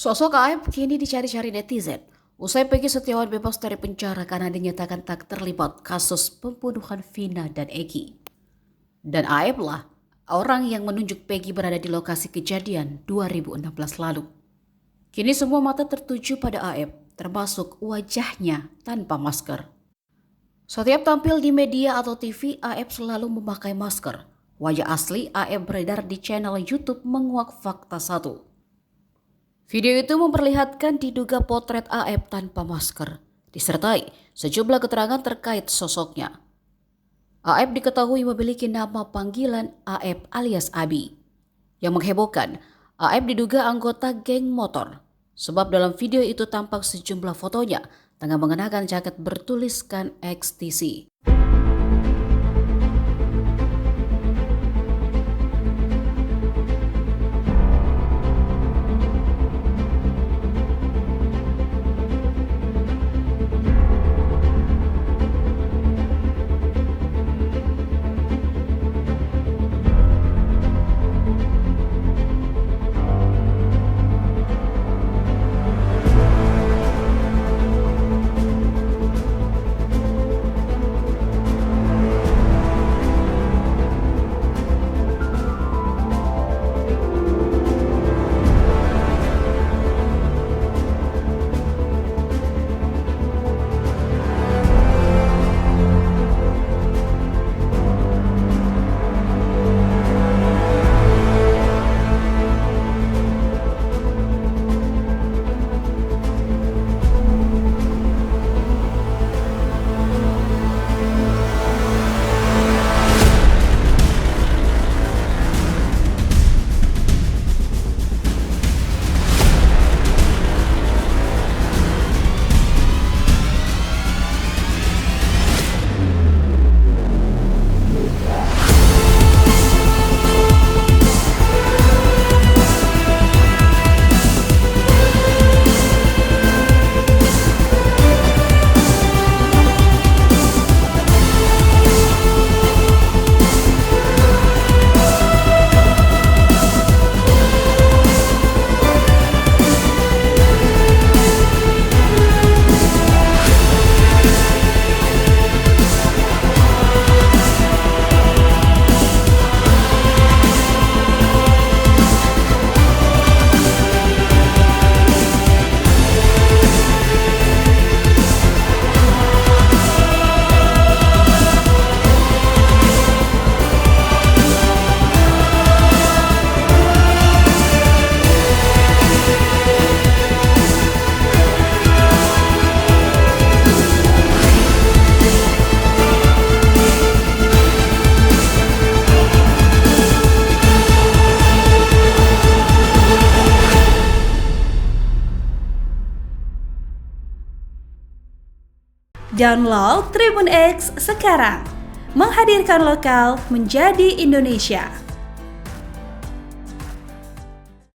Sosok Aep kini dicari-cari netizen. Usai Peggy Setiawan bebas dari penjara karena dinyatakan tak terlibat kasus pembunuhan Vina dan Egi. Dan Aep lah orang yang menunjuk Peggy berada di lokasi kejadian 2016 lalu. Kini semua mata tertuju pada Aep, termasuk wajahnya tanpa masker. Setiap tampil di media atau TV, Aep selalu memakai masker. Wajah asli Aep beredar di channel YouTube Menguak Fakta 1. Video itu memperlihatkan diduga potret Aep tanpa masker, disertai sejumlah keterangan terkait sosoknya. Aep diketahui memiliki nama panggilan Aep alias Abi. Yang menghebohkan, Aep diduga anggota geng motor, sebab dalam video itu tampak sejumlah fotonya tengah mengenakan jaket bertuliskan XTC. Download Tribun X sekarang, menghadirkan lokal menjadi Indonesia.